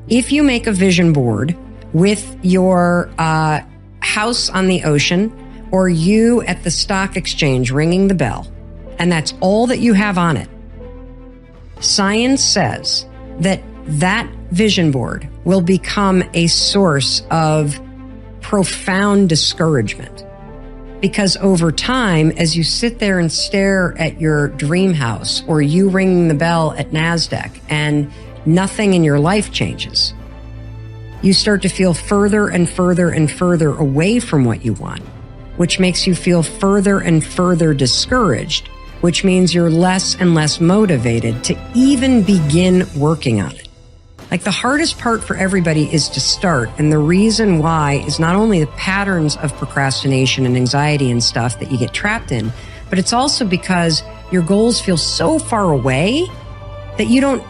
If you make a vision board with your house on the ocean or you at the stock exchange ringing the bell, and that's all that you have on it, science says that that vision board will become a source of profound discouragement. Because over time, as you sit there and stare at your dream house or you ringing the bell at NASDAQ and nothing in your life changes, you start to feel further and further and further away from what you want, which makes you feel further and further discouraged, which means you're less and less motivated to even begin working on it. Like, the hardest part for everybody is to start. And the reason why is not only the patterns of procrastination and anxiety and stuff that you get trapped in, but it's also because your goals feel so far away that you don't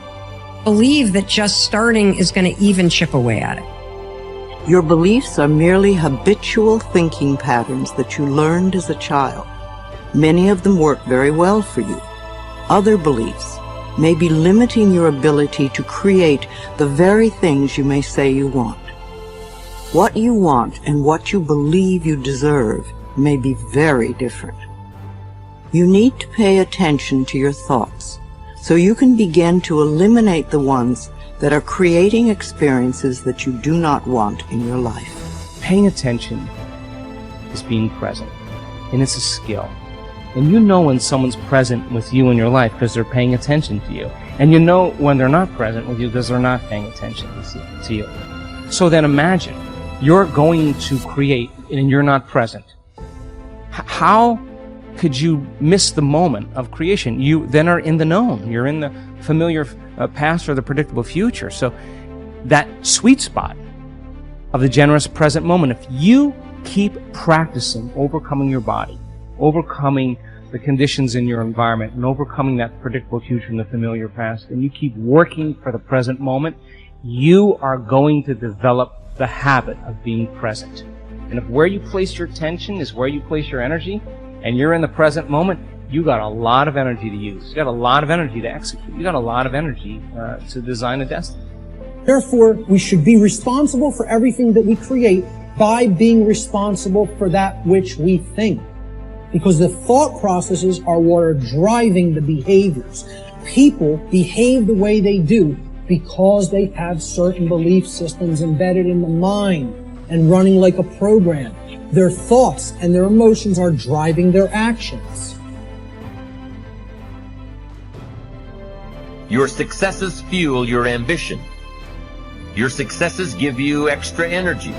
believe that just starting is going to even chip away at it. Your beliefs are merely habitual thinking patterns that you learned as a child. Many of them work very well for you. Other beliefs may be limiting your ability to create the very things you may say you want. What you want and what you believe you deserve may be very different. You need to pay attention to your thoughts so you can begin to eliminate the ones that are creating experiences that you do not want in your life. Paying attention is being present, and it's a skill. And you know when someone's present with you in your life because they're paying attention to you. And you know when they're not present with you because they're not paying attention to you. So then imagine you're going to create and you're not present. How could you miss the moment of creation? You then are in the known. You're in the familiar past or the predictable future. So that sweet spot of the generous present moment, if you keep practicing overcoming your body, overcoming the conditions in your environment, and overcoming that predictable future and the familiar past, and you keep working for the present moment, you are going to develop the habit of being present. And if where you place your attention is where you place your energy, and you're in the present moment, you got a lot of energy to use. You got a lot of energy to execute. You got a lot of energy to design a destiny. Therefore, we should be responsible for everything that we create by being responsible for that which we think. Because the thought processes are what are driving the behaviors. People behave the way they do because they have certain belief systems embedded in the mind and running like a program. Their thoughts and their emotions are driving their actions. Your successes fuel your ambition. Your successes give you extra energy.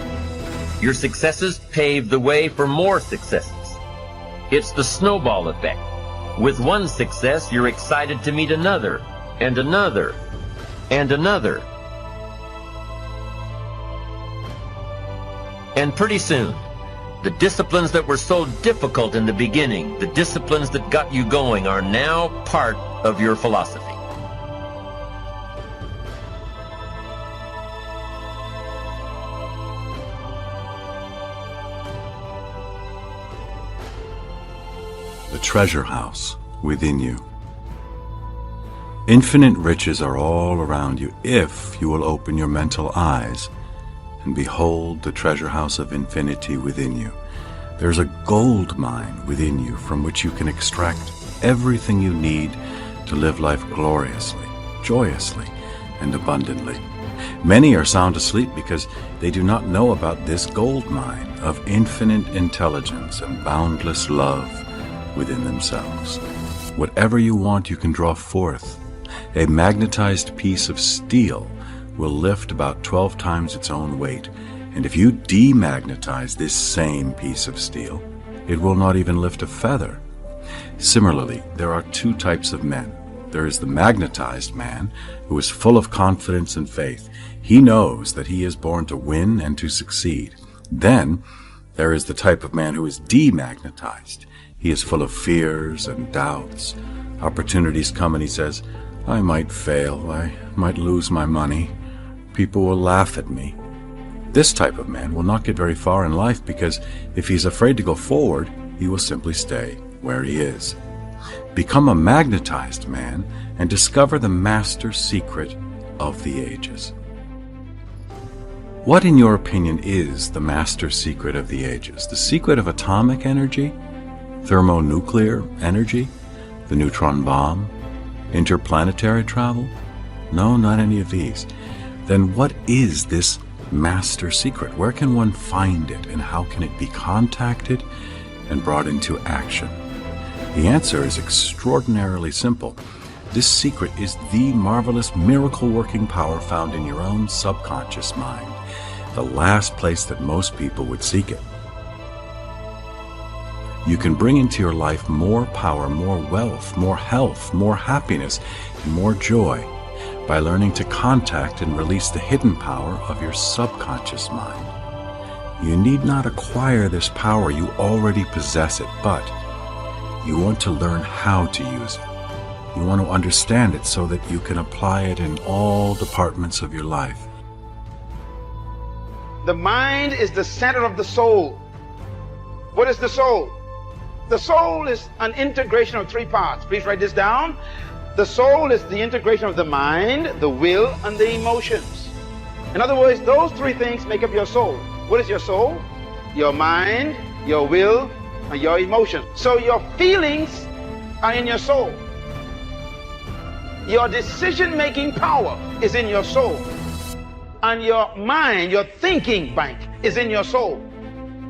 Your successes pave the way for more successes. It's the snowball effect. With one success, you're excited to meet another, and another, and another. And pretty soon, the disciplines that were so difficult in the beginning, the disciplines that got you going, are now part of your philosophy. The treasure house within you. Infinite riches are all around you if you will open your mental eyes and behold the treasure house of infinity within you. There's a gold mine within you from which you can extract everything you need to live life gloriously, joyously, and abundantly. Many are sound asleep because they do not know about this gold mine of infinite intelligence and boundless love within themselves. Whatever you want, you can draw forth. A magnetized piece of steel will lift about 12 times its own weight, and if you demagnetize this same piece of steel, it will not even lift a feather. Similarly, there are two types of men. There is the magnetized man, who is full of confidence and faith. He knows that he is born to win and to succeed. Then, there is the type of man who is demagnetized. He is full of fears and doubts. Opportunities come and he says, I might fail, I might lose my money, people will laugh at me. This type of man will not get very far in life because if he's afraid to go forward, he will simply stay where he is. Become a magnetized man and discover the master secret of the ages. What, in your opinion, is the master secret of the ages? The secret of atomic energy? Thermonuclear energy? The neutron bomb? Interplanetary travel? No, not any of these. Then what is this master secret? Where can one find it, and how can it be contacted and brought into action? The answer is extraordinarily simple. This secret is the marvelous miracle-working power found in your own subconscious mind, the last place that most people would seek it. You can bring into your life more power, more wealth, more health, more happiness, and more joy by learning to contact and release the hidden power of your subconscious mind. You need not acquire this power, you already possess it, but you want to learn how to use it. You want to understand it so that you can apply it in all departments of your life. The mind is the center of the soul. What is the soul? The soul is an integration of three parts. Please write this down. The soul is the integration of the mind, the will, and the emotions. In other words, those three things make up your soul. What is your soul? Your mind, your will, and your emotions. So your feelings are in your soul. Your decision-making power is in your soul. And your mind, your thinking bank, is in your soul.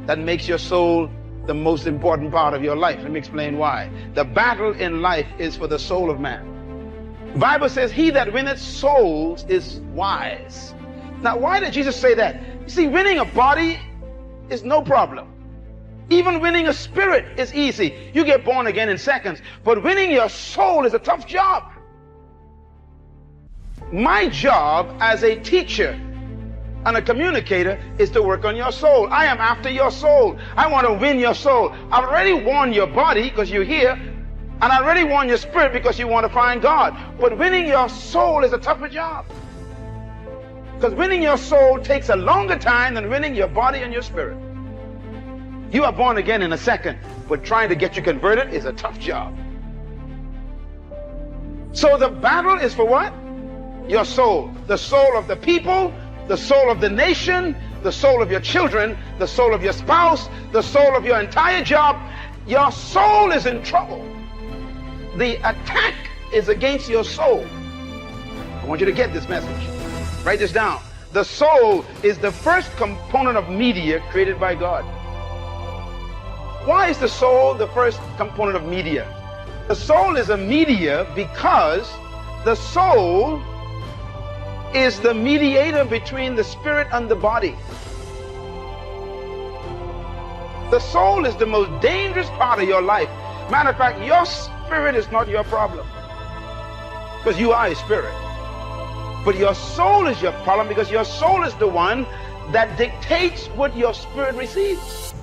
That makes your soul the most important part of your life. Let me explain why. The battle in life is for the soul of man. The Bible says, he that winneth souls is wise. Now, why did Jesus say that? You see, winning a body is no problem. Even winning a spirit is easy. You get born again in seconds. But winning your soul is a tough job. My job as a teacher and a communicator is to work on your soul. I am after your soul. I want to win your soul. I've already won your body because you're here, and I already won your spirit because you want to find God. But winning your soul is a tougher job. Because winning your soul takes a longer time than winning your body and your spirit. You are born again in a second, but trying to get you converted is a tough job. So the battle is for what? Your soul. The soul of the people, the soul of the nation, the soul of your children, the soul of your spouse, the soul of your entire job. Your soul is in trouble. The attack is against your soul. I want you to get this message. Write this down. The soul is the first component of media created by God. Why is the soul the first component of media? The soul is a media because the soul is the mediator between the spirit and the body. The soul is the most dangerous part of your life. Matter of fact, your spirit is not your problem, because you are a spirit. But your soul is your problem, because your soul is the one that dictates what your spirit receives.